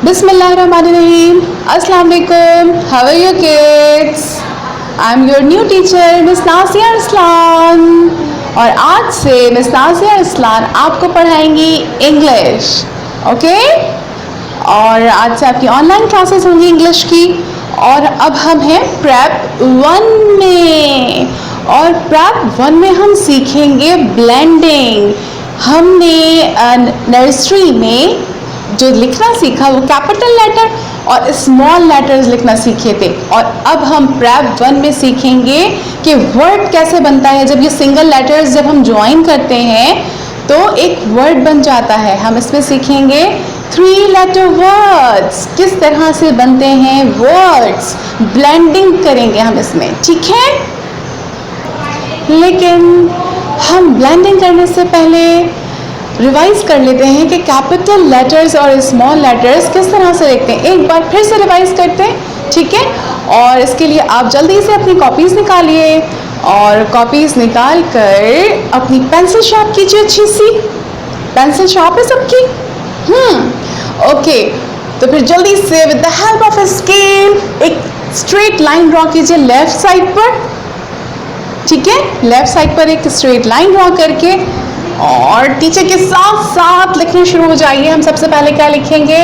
Bismillahirrahmanirrahim. Assalamu alaikum. How are you kids? I am your new teacher Miss Nasiya Arsalan और आज से miss Nasiya Arsalan आपको पढ़ाएंगी English. Okay और आज से आपकी ऑनलाइन क्लासेस होंगी इंग्लिश की. और अब हम हैं प्रेप 1 में और प्रेप 1 में हम सीखेंगे ब्लेंडिंग. हमने नर्सरी में जो लिखना सीखा वो कैपिटल लेटर और स्मॉल लेटर्स लिखना सीखे थे और अब हम प्रेप 1 में सीखेंगे कि वर्ड कैसे बनता है. जब ये सिंगल लेटर्स जब हम ज्वाइन करते हैं तो एक वर्ड बन जाता है. हम इसमें सीखेंगे 3 लेटर वर्ड्स किस तरह से बनते हैं वर्ड्स. ब्लेंडिंग करेंगे हम इसमें, ठीक है. लेकिन हम ब्लेंडिंग करने से पहले रिवाइज कर लेते हैं कि कैपिटल लेटर्स और स्मॉल लेटर्स किस तरह से लिखते हैं. एक बार फिर से रिवाइज करते हैं, ठीक है. और इसके लिए आप जल्दी से अपनी कॉपीज़ निकालिए और कॉपीज़ निकाल कर अपनी पेंसिल शार्प कीजिए. अच्छी सी पेंसिल शार्प है सबकी. ओके तो फिर जल्दी से with the help of a scale एक स्ट्रेट लाइन ड्रॉ कीजिए लेफ्ट साइड पर, ठीक है. लेफ्ट साइड पर एक स्ट्रेट लाइन ड्रॉ करके और टीचर के साथ साथ लिखने शुरू हो जाइए. हम सबसे पहले क्या लिखेंगे,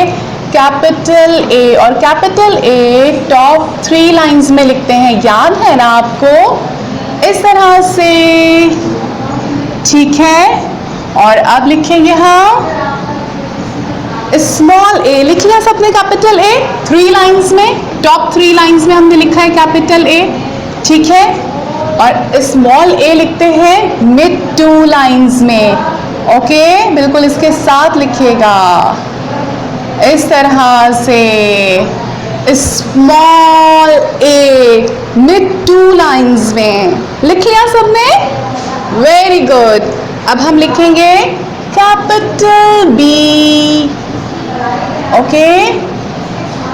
कैपिटल ए. और कैपिटल ए टॉप 3 लाइंस में लिखते हैं, याद है ना आपको, इस तरह से, ठीक है. और अब लिखेंगे हम स्मॉल ए. लिख लिया सबने कैपिटल ए 3 लाइंस में, टॉप 3 लाइंस में हमने लिखा है कैपिटल ए, ठीक है. और स्मॉल ए लिखते हैं मिड 2 लाइंस में. ओके बिल्कुल इसके साथ लिखिएगा इस तरह से, स्मॉल ए मिड 2 लाइंस में. लिख लिया सबने, वेरी गुड. अब हम लिखेंगे कैपिटल बी. ओके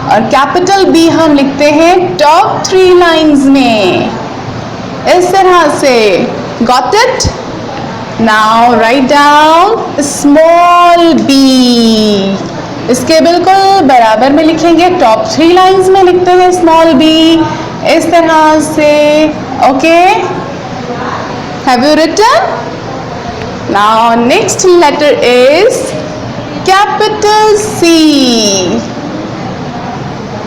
और कैपिटल बी हम लिखते हैं टॉप 3 लाइंस में इस तरह से. Got it. Now write down small B. इसके बिल्कुल बराबर में लिखेंगे, टॉप 3 लाइंस में लिखते हैं स्मॉल बी इस तरह से. Okay have you written. Now next letter is capital C.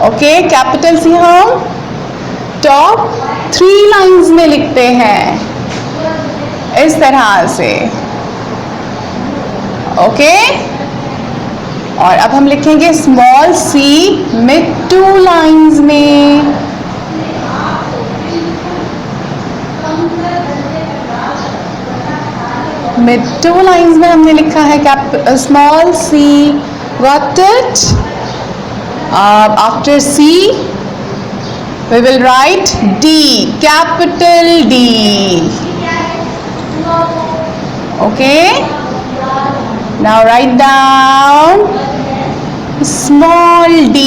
Okay capital C हम टॉप 3 लाइंस में लिखते हैं इस तरह से. ओके और अब हम लिखेंगे स्मॉल सी मिड 2 लाइंस में. मिड 2 लाइंस में हमने लिखा है small C. Got it. After C we will write D, capital D. Okay now write down small d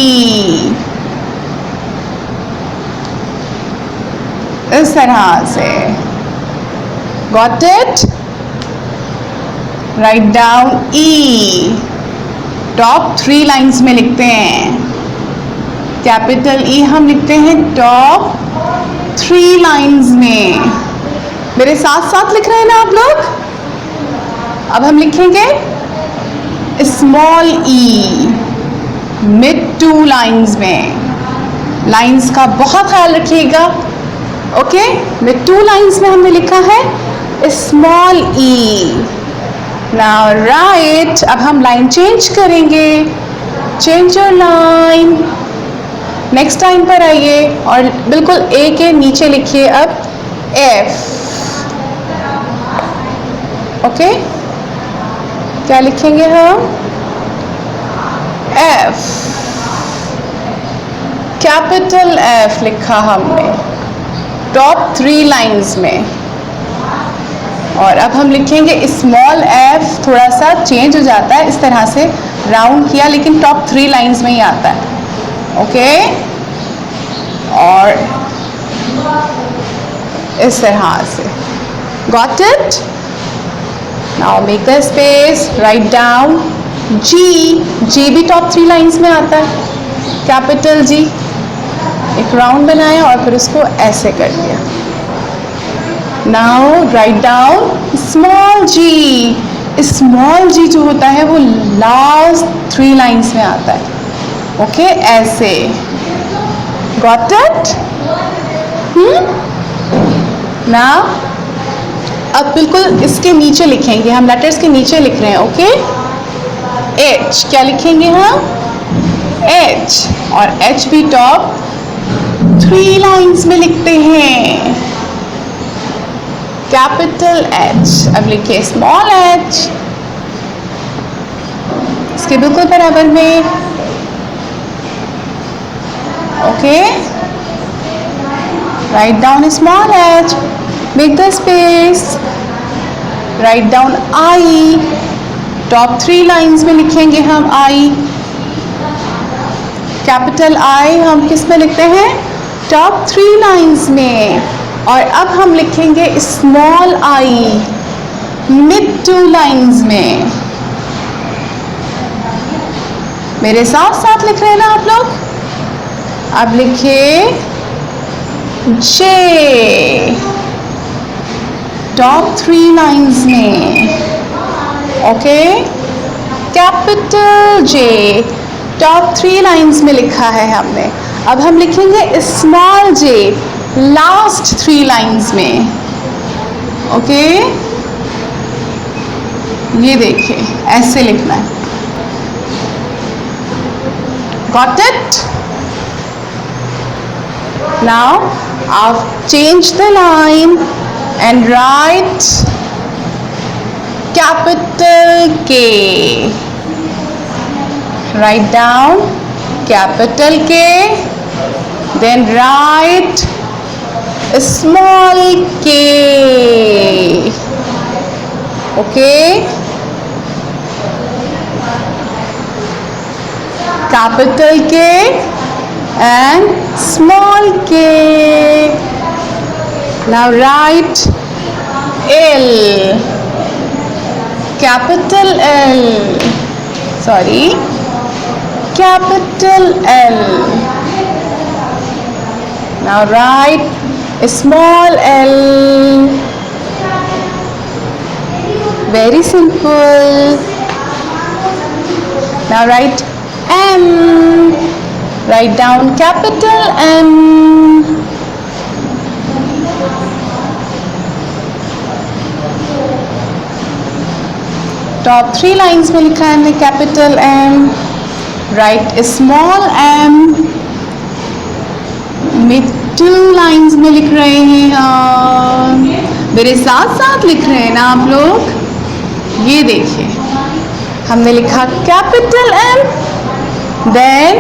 इस तरह से. got it. write down E. Top 3 lines में लिखते हैं कैपिटल ई. हम लिखते हैं टॉप 3 लाइंस में. मेरे साथ साथ लिख रहे हैं ना आप लोग. अब हम लिखेंगे स्मॉल ई मिड 2 लाइंस में. लाइंस का बहुत ख्याल रखिएगा. ओके मिड 2 लाइंस में हमने लिखा है स्मॉल ई. Now right. अब हम लाइन चेंज करेंगे. Change your line. Next time पर आइए और बिल्कुल ए के नीचे लिखिए अब एफ. ओके क्या लिखेंगे हम, एफ. कैपिटल एफ लिखा हमने टॉप 3 लाइंस में. और अब हम लिखेंगे स्मॉल एफ. थोड़ा सा चेंज हो जाता है, इस तरह से राउंड किया लेकिन टॉप 3 लाइंस में ही आता है. ओके और इस तरह से. Got it. Now make the space, write down G भी टॉप 3 लाइंस में आता है, कैपिटल जी। एक राउंड बनाया और फिर उसको ऐसे कर दिया। नाउ राइट डाउन स्मॉल जी। स्मॉल जी जो होता है वो लास्ट 3 लाइंस में आता है। ओके ऐसे, गॉट इट? नाउ अब बिल्कुल इसके नीचे लिखेंगे, हम लेटर्स के नीचे लिख रहे हैं। ओके एच, क्या लिखेंगे हम? एच, और एच भी टॉप 3 लाइंस में लिखते हैं, कैपिटल एच। अब लिखिए स्मॉल एच, इसके बिल्कुल बराबर में। Okay right down small H, make the space, write down I, top 3 lines में लिखेंगे हम आई, कैपिटल आई हम किस में लिखते हैं? टॉप 3 लाइंस में। और अब हम लिखेंगे स्मॉल आई मिड 2 लाइंस में। मेरे साथ साथ लिख रहे हैं ना आप लोग? अब लिखिए जे, टॉप 3 लाइंस में। Okay capital J, top 3 lines में लिखा है हमने। अब हम लिखेंगे स्मॉल जे लास्ट 3 लाइंस में। ओके ये देखिए ऐसे लिखना है, गॉट इट? नाउ आप change the line and right capital के, write down capital K, then write small k. Okay, capital K and small k. Now write L, capital L, sorry, capital L. Now write a small l. Very simple. Now write M. Write down capital M. Top 3 lines में लिखा है हमने capital M. Right small m, mid 2 lines में लिख रहे हैं हम। मेरे साथ साथ लिख रहे हैं ना आप लोग? ये देखिए हमने लिखा capital M then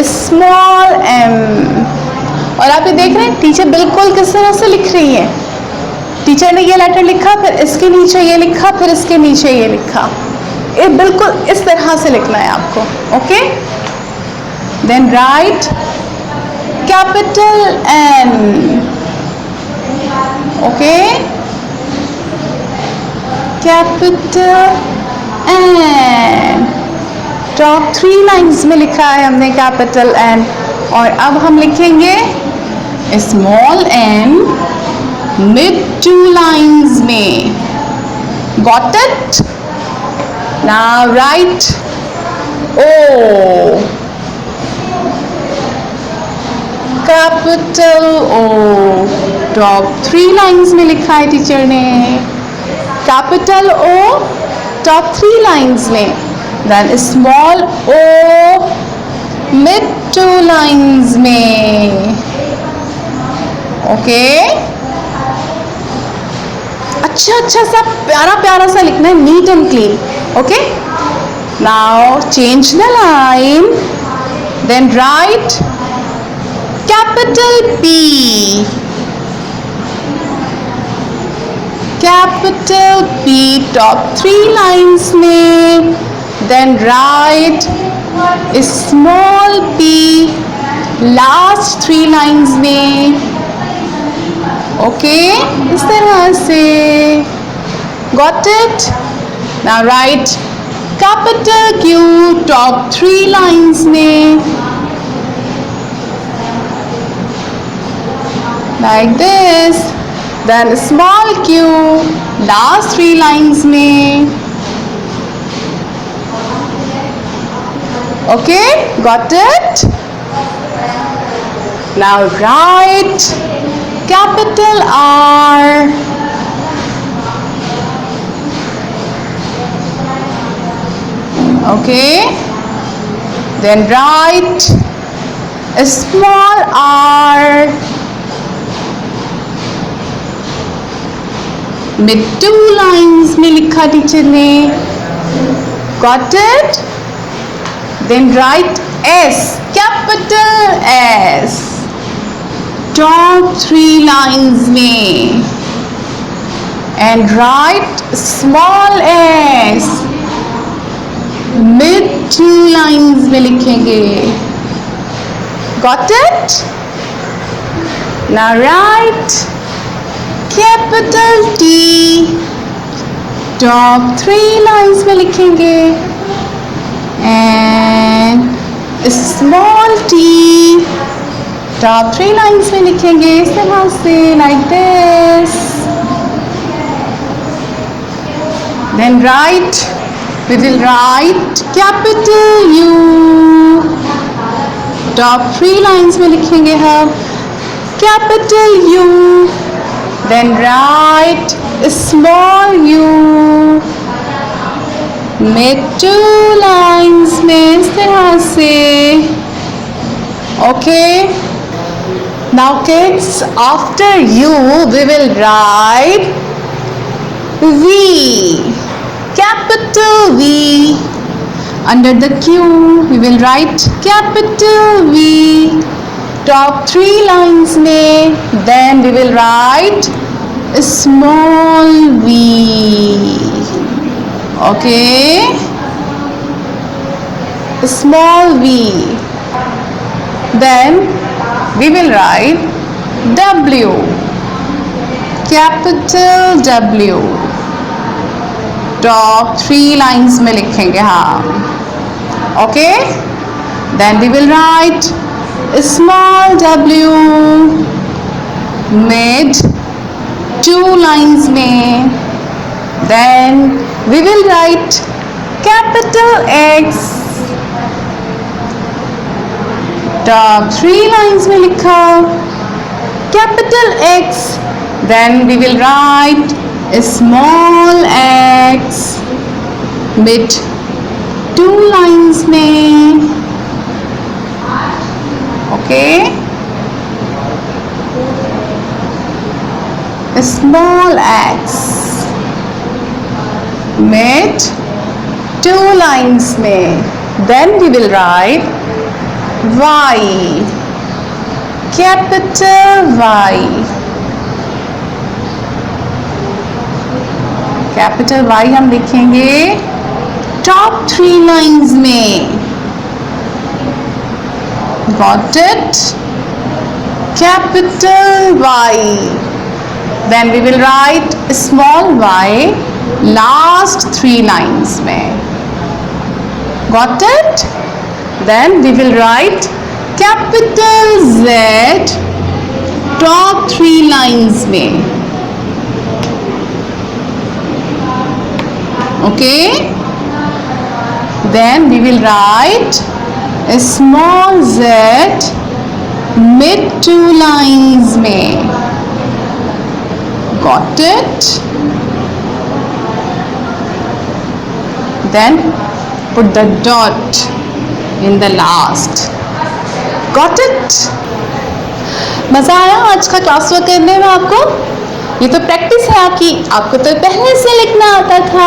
small m। और आप ये देख रहे हैं टीचर बिल्कुल किस तरह से लिख रही है। टीचर ने ये लेटर लिखा, फिर इसके नीचे ये लिखा, फिर इसके नीचे ये लिखा। ये बिल्कुल इस तरह से लिखना है आपको। Okay then write capital N। Okay capital N, top 3 lines में लिखा है हमने कैपिटल N। और अब हम लिखेंगे स्मॉल n मिड 2 लाइंस में। Got it? Now write O, capital O, top 3 lines में लिखा है टीचर ने, कैपिटल O टॉप 3 लाइंस में। Then small o mid 2 lines में। ओके अच्छा सा प्यारा प्यारा सा लिखना है, neat and clean. Okay now change the line then write capital P, capital P top 3 lines में। Then write small p last 3 lines में। ओके इस तरह से। Got it? Now right capital Q top 3 lines में, like this. Then small q last 3 lines में. Okay, got it? Now write capital R. Okay, then write a small r में 2 lines में लिखा teacher ने. Got it? Then write S, capital S, top 3 lines में, and write small s mid 2 lines में लिखेंगे. Got it? Now write capital T, top 3 lines में लिखेंगे, and small t top 3 lines में लिखेंगे इस तरह से, like this. Then we will write capital U, top 3 lines में लिखेंगे हम capital U. Then write small u में 2 lines में इस तरह से. Okay, now kids, after u we will write V, capital V. Under the Q we will write capital V, top 3 lines में. Then we will write small v. Okay, small v. Then we will write W, capital W, top 3 lines में लिखेंगे हम. Okay, then we will write small w mid 2 lines में. Then we will write capital X, top 3 lines में लिखा capital X. Then we will write small x mid 2 lines में. Okay, small x mid 2 lines में. Then we will write y, capital Y, capital Y हम लिखेंगे top 3 lines में. Got it? Capital Y. Then we will write small y last 3 lines में. Got it? Then we will write capital Z top 3 lines में. Okay? Then we will write a small z mid 2 lines में. Got it? Then put the dot in the last. Got it? मज़ा आया आज का class work करने में आपको? ये तो प्रैक्टिस है आपकी. आपको तो पहले से लिखना आता था,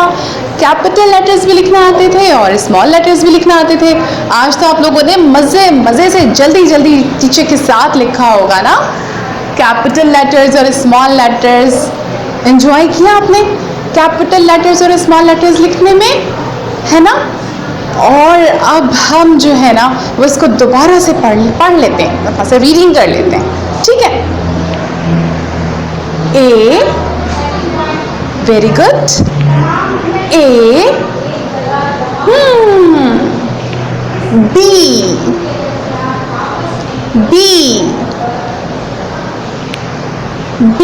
कैपिटल लेटर्स भी लिखना आते थे और स्मॉल लेटर्स भी लिखना आते थे. आज तो आप लोगों ने मज़े से जल्दी टीचर के साथ लिखा होगा ना, कैपिटल लेटर्स और स्मॉल लेटर्स. एंजॉय किया आपने कैपिटल लेटर्स और स्मॉल लेटर्स लिखने में, है ना? और अब हम जो है ना वो इसको दोबारा से पढ़ लेते हैं, दोबारा से रीडिंग कर लेते हैं. ठीक है? A, very good. A, B, B, B.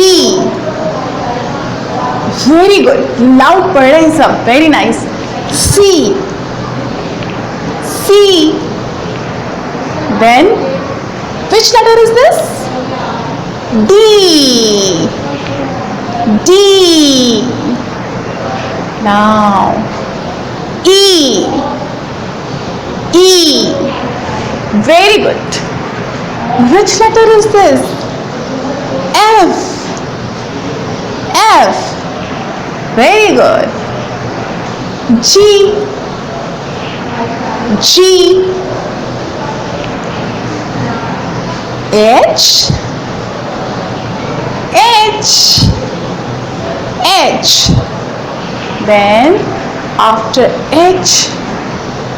Very good. Loud पढ़ रहे हैं सब. Very nice. C, C. Then which letter is this? D, D. Now E, E. Very good. Which letter is this? F, F. Very good. G, G. H, H, H. Then after H,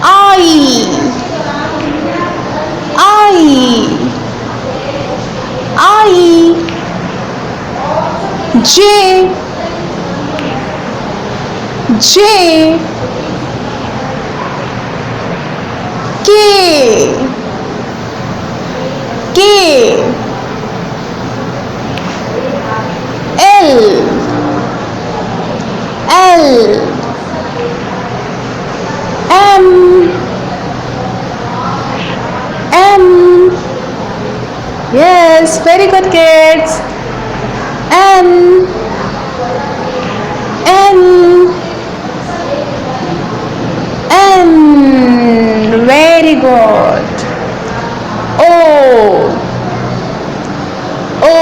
I, I, I. J, J. K, K. L, L. M, M. Yes, very good kids. N, N, N. Very good. O, O,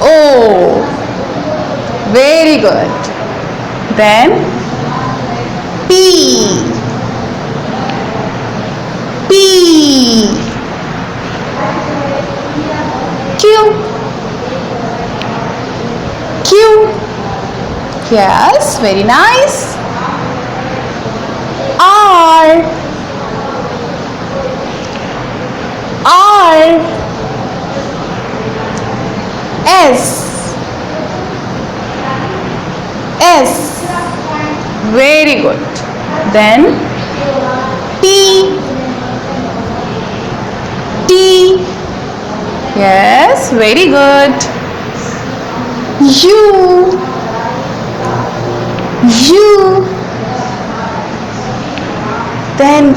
O. Very good. Then P, P. Q, Q. Yes, very nice. R, R. S, S. Very good. Then T, T. Yes, very good. U, U. Then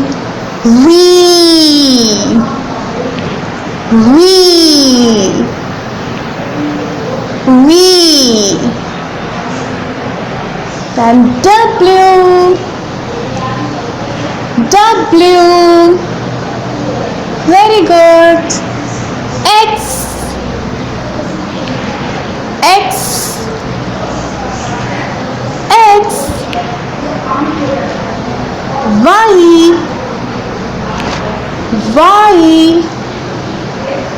V, V, V. Then W, W. Very good. X, X, X. Y, Y.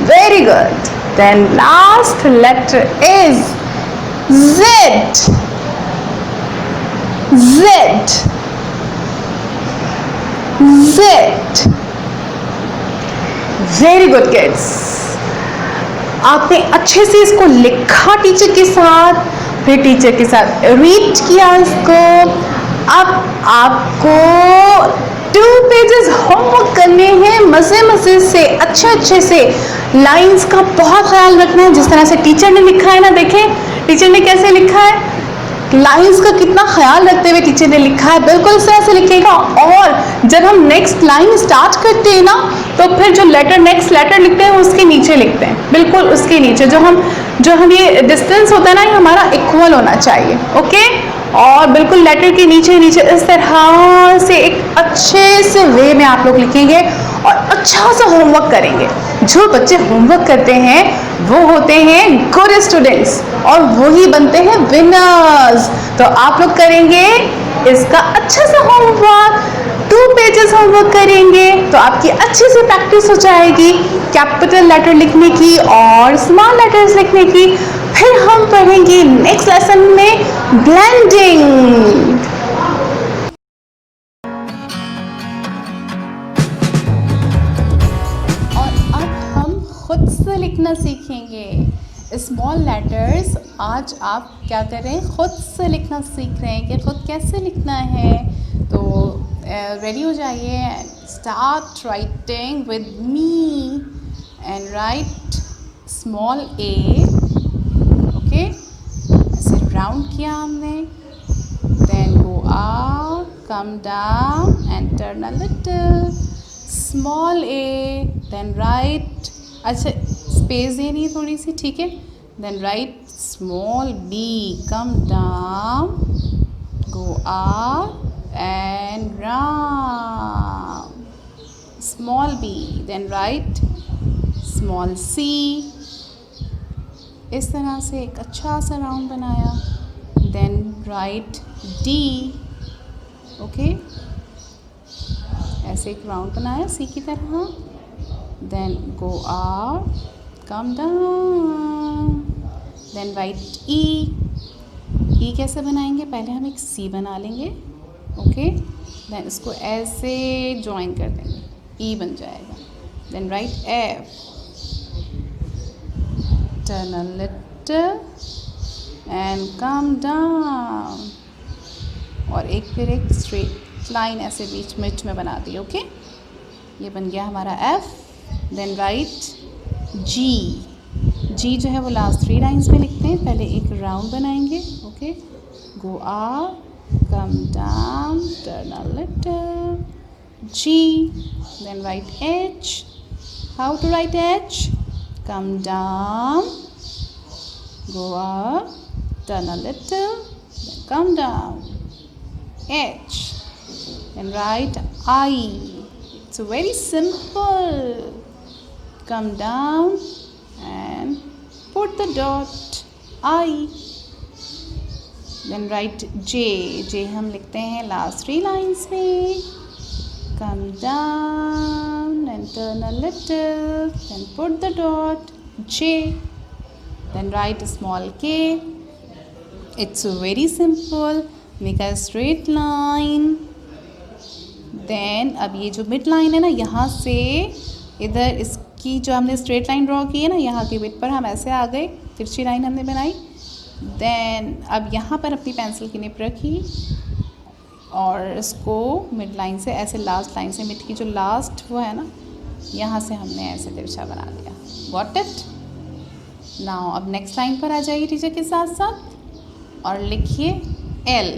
Very good. Then last letter is Z, Z, Z. Very good kids. आपने अच्छे से इसको लिखा teacher के साथ, फिर teacher के साथ रीड किया इसको. अब आपको 2 पेजेस होमवर्क करने हैं मज़े मज़े से, अच्छे से. लाइंस का बहुत ख्याल रखना है, जिस तरह से टीचर ने लिखा है ना. देखें टीचर ने कैसे लिखा है, लाइंस का कितना ख्याल रखते हुए टीचर ने लिखा है. बिल्कुल इस तरह से लिखेगा. और जब हम नेक्स्ट लाइन स्टार्ट करते हैं ना, तो फिर जो लेटर नेक्स्ट लेटर लिखते हैं उसके नीचे लिखते हैं, बिल्कुल उसके नीचे. जो हम ये डिस्टेंस होता है ना, ये हमारा इक्वल होना चाहिए. ओके. और बिल्कुल लेटर के नीचे इस तरह से एक अच्छे से वे में आप लोग लिखेंगे और अच्छा सा होमवर्क करेंगे. जो बच्चे होमवर्क करते हैं वो होते हैं गुड स्टूडेंट्स और वो ही बनते हैं विनर्स. तो आप लोग करेंगे इसका अच्छा सा होमवर्क, 2 पेजेस होमवर्क करेंगे तो आपकी अच्छे से प्रैक्टिस हो जाएगी कैपिटल लेटर लिखने की और स्मॉल लेटर्स लिखने की. फिर हम पढ़ेंगे नेक्स्ट लेसन में ब्लेंडिंग. और अब हम खुद से लिखना सीखेंगे. स्मॉल लेटर्स आज आप क्या कर रहे हैं, ख़ुद से लिखना सीख रहे हैं कि ख़ुद कैसे लिखना है। तो रेडी हो जाइए, start writing with me and write small a. Okay, ऐसे राउंड किया हमने, then go up, come down and turn a little, small a, then write, अच्छा स्पेस देनी है थोड़ी सी, ठीक है। Then write small b, come down, go up and round, small b, then write small c. इस तरह से एक अच्छा सा राउंड बनाया। देन राइट डी, ओके, ऐसे एक राउंड बनाया सी की तरह। Then go up, come down, then right E. E कैसे बनाएंगे, पहले हम एक सी बना लेंगे, ओके, देन इसको ऐसे ज्वाइन कर देंगे, ई बन जाएगा। Then write F, turn a little and come down, और एक फिर एक स्ट्रेट लाइन ऐसे बीच में बना दी, ओके। ये बन गया हमारा एफ। देन राइट जी। जी जो है वो लास्ट 3 लाइन्स में लिखते हैं, पहले एक राउंड बनाएंगे, okay, go up, come down, turn a little, G. Then write H. How to write H, come down, go up, turn a little, then come down, H, then write I. It's very simple. Come down and put the dot I. Then write J. J हम लिखते हैं last 3 lines में. Come down and turn a little, then put the dot J. Then write a small k. It's very simple. Make a straight line. Then अब ये जो mid line है ना, यहाँ से इधर इसकी जो हमने स्ट्रेट लाइन ड्रॉ की है ना, यहाँ के मिड पर हम ऐसे आ गए, तिरछी लाइन हमने बनाई। देन अब यहाँ पर अपनी पेंसिल की निप रखी और इसको मिड लाइन से ऐसे लास्ट लाइन से, मिड की जो लास्ट वो है ना, यहाँ से हमने ऐसे तिरछा बना दिया। Got it? नाउ अब नेक्स्ट लाइन पर आ जाइए टीचर के साथ साथ और लिखिए L।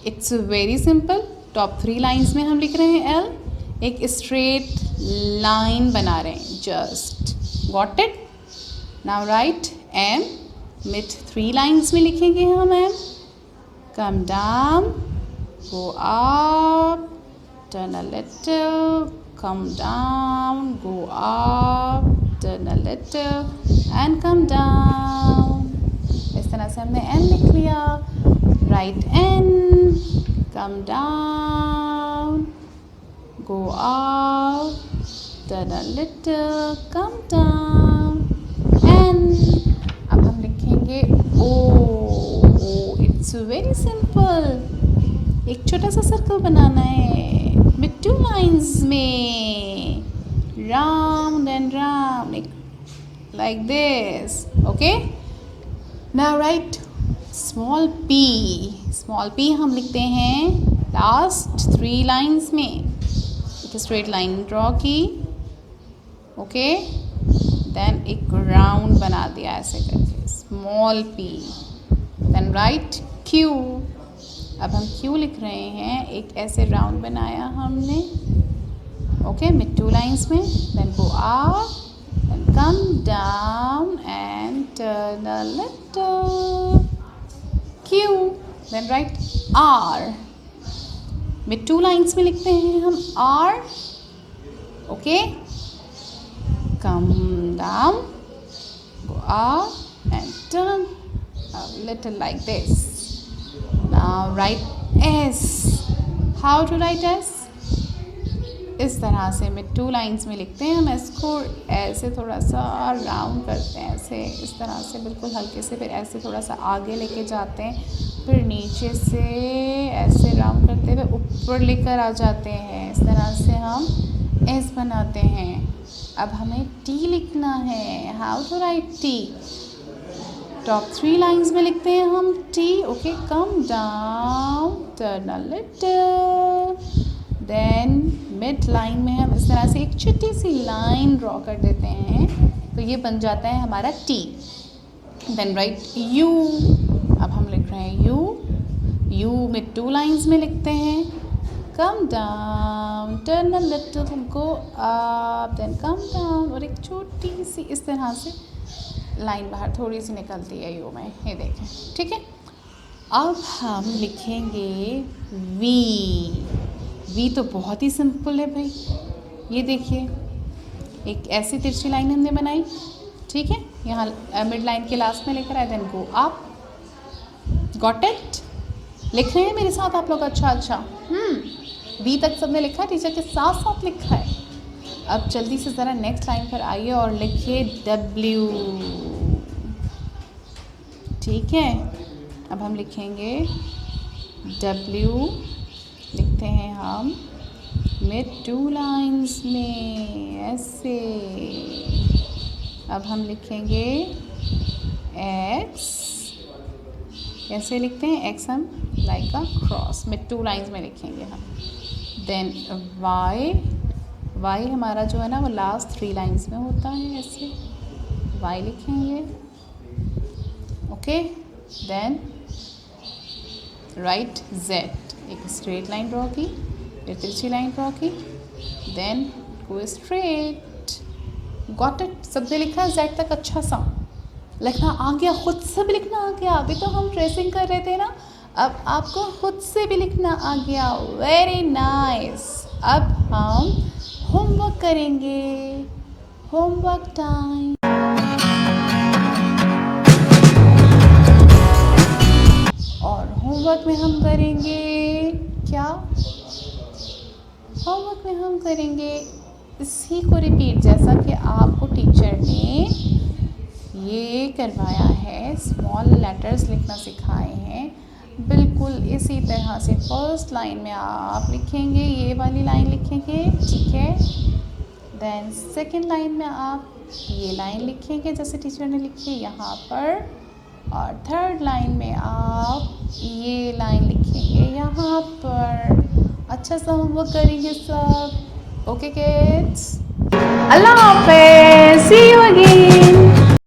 It's very simple. Top 3 lines में हम लिख रहे हैं L, एक स्ट्रेट लाइन बना रहे हैं, just. Got it? Now right M। Mid 3 lines में लिखेंगे हम M। Come down, go up, turn a little, come down, go up, turn a little and come down। इस तरह से हमने N लिख लिया। Write N, come down, go up, turn a little, come down, N। अब हम लिखेंगे O। It's very simple। एक छोटा सा सर्कल बनाना है with 2 lines में, round and round, like this, okay। now write small p। small p हम लिखते हैं last 3 lines में। एक स्ट्रेट लाइन ड्रॉ की, ओके, देन एक राउंड बना दिया ऐसे करके, small p। then write q। अब हम Q लिख रहे हैं, एक ऐसे राउंड बनाया हमने, ओके, मिड 2 लाइंस में। Then go up, then come down and turn a little, Q। Then write R। Mid 2 lines में लिखते हैं हम R, okay, come down, go up and turn a little like this. Now write S। How to write S? इस तरह से mid 2 lines में लिखते हैं हम S को, ऐसे थोड़ा सा राउंड करते हैं, ऐसे इस तरह से बिल्कुल हल्के से, फिर ऐसे थोड़ा सा आगे लेके जाते हैं, फिर नीचे से ऐसे राउंड करते हुए ऊपर लेकर आ जाते हैं। इस तरह से हम S बनाते हैं। अब हमें T लिखना है। How to write T? Top 3 lines में लिखते हैं हम T. Okay, come down, turn a little, then mid line में हम इस तरह से एक छोटी सी लाइन ड्रॉ कर देते हैं, तो ये बन जाता है हमारा T. Then right U. अब हम लिख रहे हैं U में 2 लाइंस में लिखते हैं, come down, turn a little, go up, then come down, और एक छोटी सी इस तरह से लाइन बाहर थोड़ी सी निकलती है यू में, ये देखें, ठीक है. अब हम लिखेंगे वी तो बहुत ही सिंपल है भाई. ये देखिए, एक ऐसी तिरछी लाइन हमने बनाई, ठीक है, यहाँ मिड लाइन के लास्ट में लिख रहा है, then go up. Got it? लिख रहे हैं मेरे साथ आप लोग? अच्छा. वी तक सबने लिखा है, टीचर के साथ साथ लिखा है. अब जल्दी से ज़रा नेक्स्ट लाइन पर आइए और लिखिए W. ठीक है, अब हम लिखेंगे W, लिखते हैं हम मिड 2 लाइंस में ऐसे. अब हम लिखेंगे X. कैसे लिखते हैं X? हम like a cross mid 2 lines में लिखेंगे हम. देन Y हमारा जो है ना वो लास्ट 3 लाइंस में होता है, ऐसे Y लिखेंगे. ओके, देन राइट Z, एक स्ट्रेट लाइन ड्रॉ की, फिर तिरछी लाइन ड्रॉ की, then go straight. Got it? सबने लिखा है Z तक? अच्छा सा लिखना आ गया, खुद से भी लिखना आ गया. अभी तो हम ट्रेसिंग कर रहे थे ना, अब आपको खुद से भी लिखना आ गया. Very nice. अब हम होमवर्क करेंगे. Homework time. और होमवर्क में हम करेंगे क्या? होमवर्क में हम करेंगे इसी को रिपीट, जैसा कि आपको टीचर ने ये करवाया है, स्मॉल लेटर्स लिखना सिखाए हैं, बिल्कुल इसी तरह से फर्स्ट लाइन में आप लिखेंगे, ये वाली लाइन लिखेंगे, ठीक है. देन सेकंड लाइन में आप ये लाइन लिखेंगे जैसे टीचर ने लिखी यहाँ पर, और थर्ड लाइन में आप ये लाइन लिखेंगे यहाँ पर. अच्छा सा होमवर्क करेंगे सब. ओके किड्स, अल्लाह हाफ़िज़, सी यू अगेन.